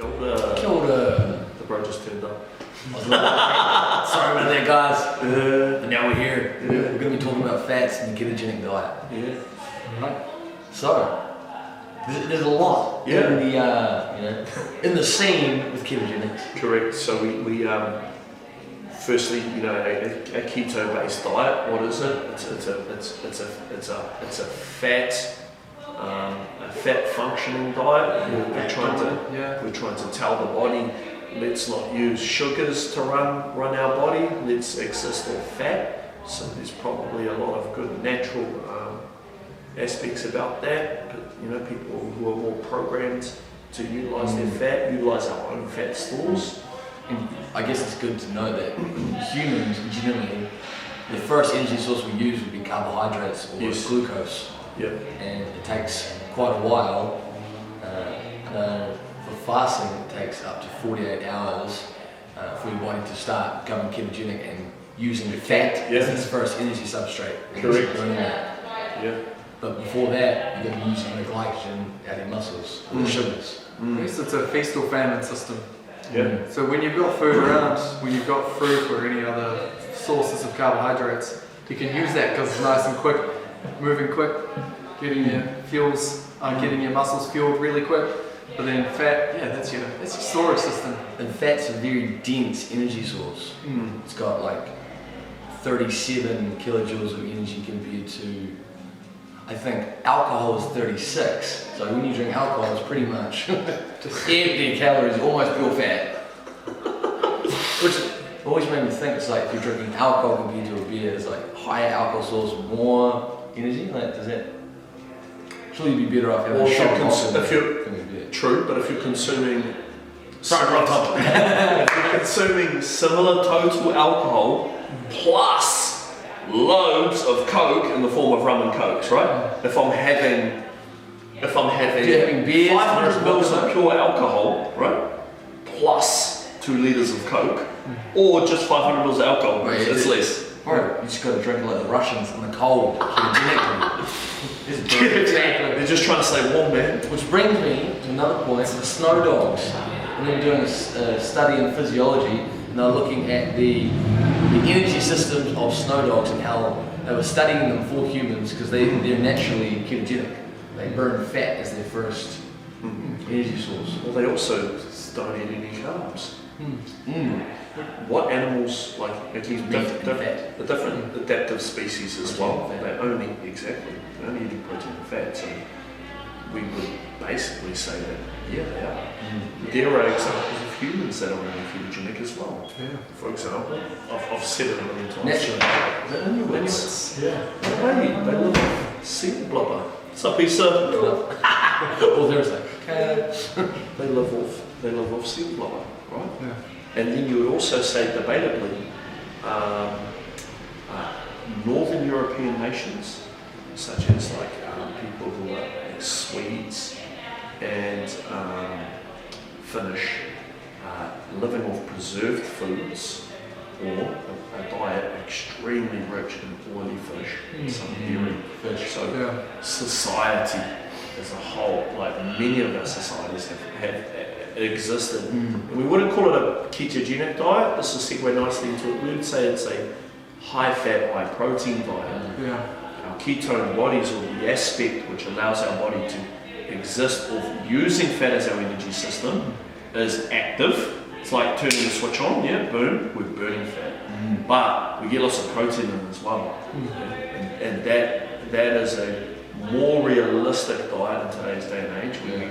Kia ora. Kia ora. The bro just turned up. Sorry about that, guys. But now we're here. Yeah. We're going to be talking about fats and the ketogenic diet. Yeah. Right. So, there's a lot in the in the scene with ketogenics. Correct. So we firstly, a keto-based diet. What is it? It's a fat functioning diet. We're trying to tell the body, let's not use sugars to run our body. Let's exist off fat. So there's probably a lot of good natural aspects about that. But people who are more programmed to utilize their fat, utilize our own fat stores. And I guess it's good to know that humans, generally, the first energy source we use would be carbohydrates or glucose. Yep. And it takes quite a while. For fasting, it takes up to 48 hours for your body to start becoming ketogenic and using the fat as its first energy substrate. Correct. Yeah. But before that, you're going to be using the glycogen out of your muscles, the sugars. Yes, it's a feast or famine system. Yeah. So when you've got food around, when you've got fruit or any other sources of carbohydrates, you can use that because it's nice and quick, moving quick, getting your fuels, getting your muscles fueled really quick. But then fat, that's your storage system. And fat's a very dense energy source. It's got like 37 kilojoules of energy compared to, I think, alcohol is 36. So when you drink alcohol, it's pretty much just empty calories, almost pure fat. Which always made me think, it's like if you're drinking alcohol compared to a beer, it's like higher alcohol source, more energy. Like, does that? Surely you'd be better off having a shot. True, but if you're consuming if you're consuming similar total alcohol plus loads of Coke in the form of rum and Cokes, right? If I'm having beers, 500 mils of pure alcohol, right, plus 2 liters of Coke, or just 500 mils of alcohol, it's less. Bro, you just got to drink like the Russians in the cold, ketogenically. Exactly. They're just trying to stay warm, man. Which brings me to another point, the snow dogs. And they were doing a study in physiology, and they were looking at the energy systems of snow dogs and how they were studying them for humans because they're naturally ketogenic. They burn fat as their first energy source. Well, they also don't eat any carbs. What animals, like at least the different adaptive species as well, they only eating protein and fat. So we would basically say that they are. There are examples of humans that are only ketogenic as well. Yeah. For example, I've said it a million times. Naturally. Inuits. They live off seal blubber. What's up, Issa? Well, there's that. They live off seal blubber, right? Yeah. And then you would also say, debatably, Northern European nations, such as like people who are like Swedes and Finnish, living off preserved foods or a diet extremely rich in oily fish, some dairy fish. So society as a whole, like many of our societies have existed. And we wouldn't call it a ketogenic diet. This will segue nicely into it. We would say it's a high-fat, high-protein diet. Our ketone bodies, or the aspect which allows our body to exist of using fat as our energy system, is active. It's like turning the switch on, boom, we're burning fat. But we get lots of protein in as well. And that is a more realistic diet in today's day and age, where we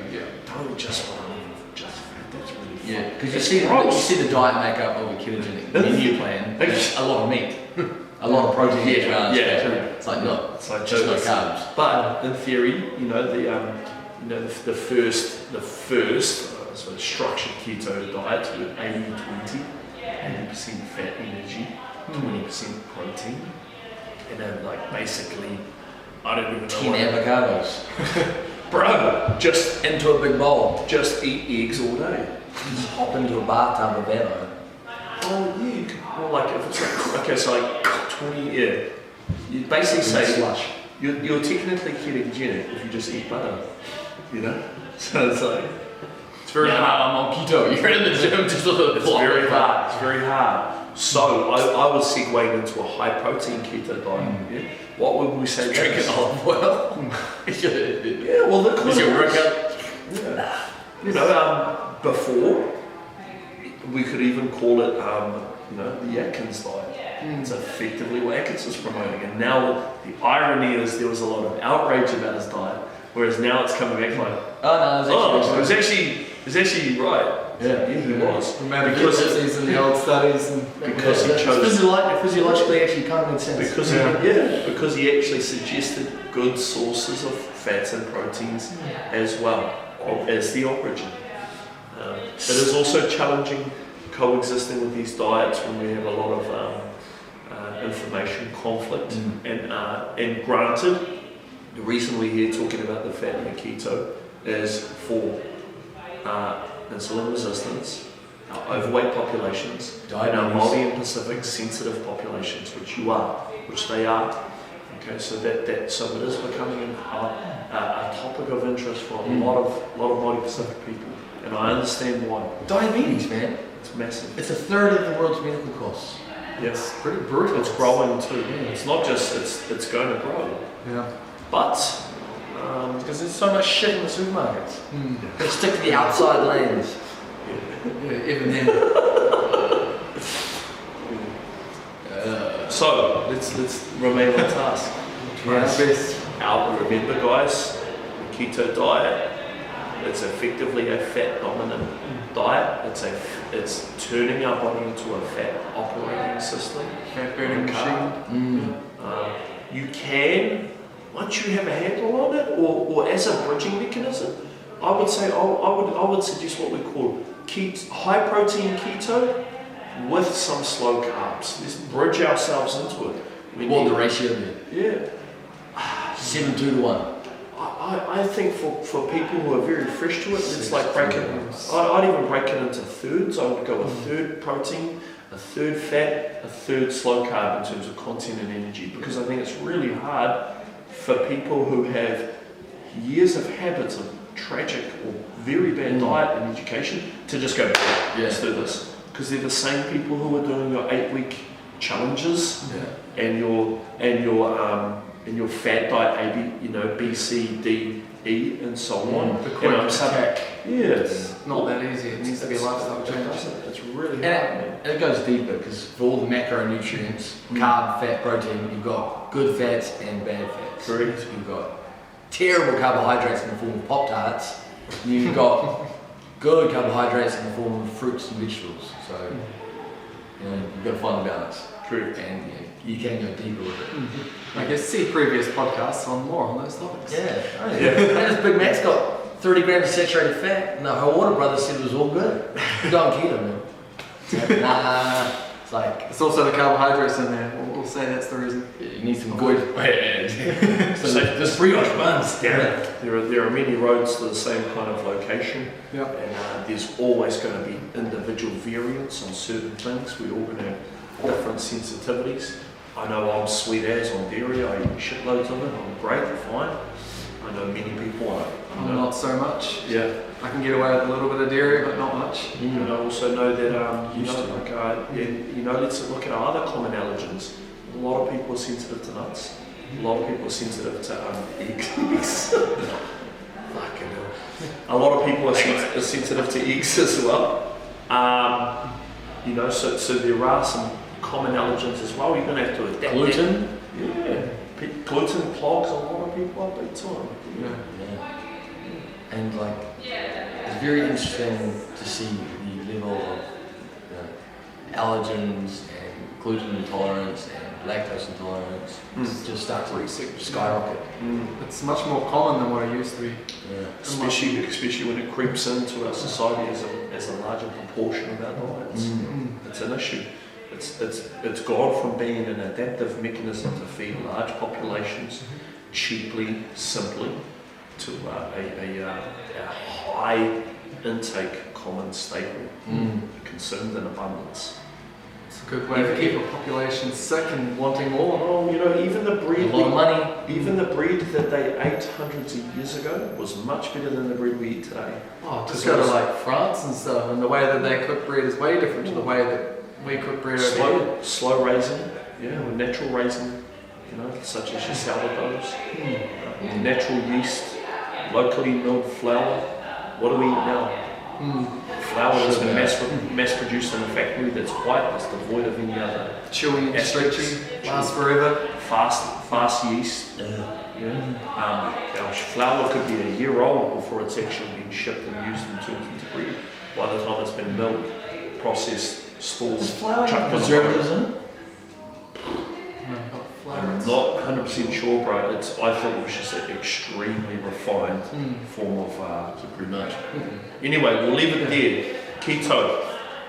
don't just want to live off just fat. That's really fun. Yeah, because you see the diet makeup of a ketogenic menu plan. A lot of meat, a lot of protein. It's like just no carbs. But in theory, the first sort of structured keto diet with 80-20, 80% fat energy, 20% protein, and then like basically, I don't even know. 10 avocados. Bro, just into a big bowl. Just eat eggs all day. Just hop into a bathtub of avocado. Oh yeah, you could, well, like if it's like, okay, so like 20, you basically say slush. You're technically ketogenic if you just eat butter, So it's like very hard. I'm on keto. You're in the gym just with a It's very hard. It's very hard. So I was segueing into a high protein keto diet. Yeah? What would we say? Drinking olive oil. Yeah, well, the Is your workout? Yeah. You know, before we could even call it, the Atkins diet. It's effectively what Atkins was promoting. And now the irony is there was a lot of outrage about his diet, whereas now it's coming back like, it was actually right. Yeah, he was. Because he's in the old studies and because he chose physiologically actually kind of makes sense. Because he actually suggested good sources of fats and proteins as well as the origin. It is also challenging coexisting with these diets when we have a lot of information conflict and granted, the reason we're here talking about the fat and the keto is for insulin resistance, our overweight populations, and our Māori and Pacific sensitive populations, which they are. Okay, so so it is becoming a topic of interest for a lot of Māori Pacific people, and I understand why. Diabetes, man. It's massive. It's a third of the world's medical costs. Yes, pretty brutal. It's growing too. It's not just it's going to grow. Yeah. But because there's so much shit in the supermarkets. They stick to the outside lanes. Yeah, even then. So let's remain on task. Remember, guys, the keto diet. It's effectively a fat dominant diet. It's turning our body into a fat operating system. Fat burning machine. You can, once you have a handle on it, or as a bridging mechanism, I would say I would suggest what we call high protein keto with some slow carbs. Let's bridge ourselves into it. What the ratio then? Yeah. 7-2 to 1. I think for people who are very fresh to it, it's like breaking. I'd even break it into thirds. I would go a third protein, a third fat, a third slow carb in terms of content and energy, because I think it's really hard for people who have years of habits of tragic or very bad diet and education to just go, let's do this, because they're the same people who are doing your 8-week challenges and your fat diet, B, C, D, E, and so on. The quick attack. Yes. Not that easy. It needs to be a lifestyle change. It's really hard. And it goes deeper because for all the macronutrients, carb, fat, protein, you've got good fats and bad fats. Correct. So you've got terrible carbohydrates in the form of Pop-Tarts. You've got good carbohydrates in the form of fruits and vegetables. So you've got to find the balance. Correct. And you can go deeper with it. I guess see previous podcasts on more on those topics. And this Big Mac's got 30 grams of saturated fat, and the Hamiora brothers said it was all good. Go on keto, man. It's like It's also the carbohydrates in there. We'll say that's the reason. you need some good. So there's brioche buns. Damn it. There are many roads to the same kind of location, Yeah. and there's always going to be individual variants on certain things. We're all going to have different sensitivities. I know I'm sweet as on dairy. I eat shitloads of it. I'm great, fine. I know many people aren't. Not so much. Yeah. I can get away with a little bit of dairy, but not much. And I also know that let's look at our other common allergens. A lot of people are sensitive to nuts. A lot of people are sensitive to eggs. Fucking hell. A lot of people are sensitive to eggs as well. So there are some common allergens as well. You're going to have to adapt. Gluten? Yeah. Gluten clogs a lot of people up big time. Yeah. And it's very interesting to see the level of allergens and gluten intolerance and lactose intolerance just start to skyrocket. It's much more common than what it used to be. Yeah. Especially when it creeps into our society as a larger proportion of our diets. It's an issue. It's gone from being an adaptive mechanism to feed large populations cheaply, simply, to a high intake common staple consumed in abundance. It's a good way to keep a population sick and wanting more. Oh, you know, even the bread, A lot of money. even the bread that they ate hundreds of years ago was much better than the bread we eat today. Oh, just go to like France and stuff, and the way that they cook bread is way different to the way that we cook bread over here. Slow raising, yeah, or natural raising, you know, such as your sourdoughs, natural yeast, locally milled flour. What do we eat now? Flour that's been mass produced in a factory that's white, that's devoid of any other Chewy and stretchy, lasts forever. fast yeast. Our flour could be a year old before it's actually been shipped and used and turned into bread. By the time it's been milled, processed, stored, Does flour chucked have on a preservatives in it? I'm not 100% sure, bro. I thought it was just an extremely refined form of Pretty much. Anyway, we'll leave it there. Keto,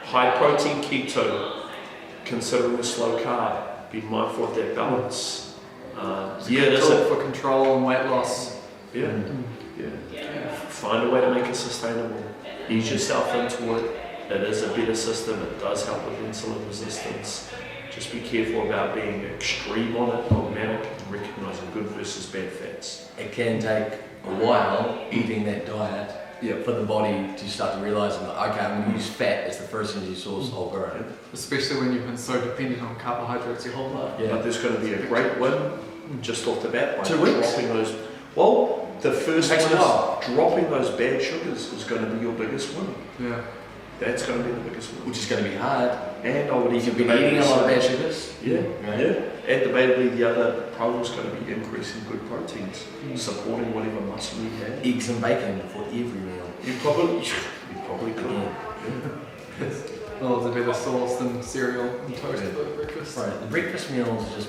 high protein keto, considering the slow carb. Be mindful of that balance. It's all for control and weight loss. Yeah. Find a way to make it sustainable. Ease yourself into it. It is a better system. It does help with insulin resistance. Just be careful about being extreme on it, dogmatic, and recognizing good versus bad fats. It can take a while eating that diet for the body to start to realise, okay, I'm going to use fat as the first energy source the whole growth. Especially when you've been so dependent on carbohydrates your whole life. But there's going to be a great win just off the bat by 2 weeks. dropping those. Well, the first one Takes a while. is dropping those bad sugars is going to be your biggest win. Yeah. That's going to be the biggest win. Which is going to be hard. And I would You've even been eating a lot of bad say- sugars. Yeah, Right. yeah. And debatably, the other problem is going to be increasing good proteins, supporting whatever muscle you have. Eggs and bacon for every meal. You probably could. Yeah. Oh, it's a better sauce than cereal and toast for breakfast. Right, the breakfast meal is just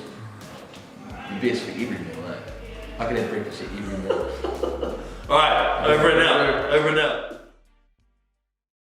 the best for every meal, eh? I could have breakfast at every meal. All right, over and out.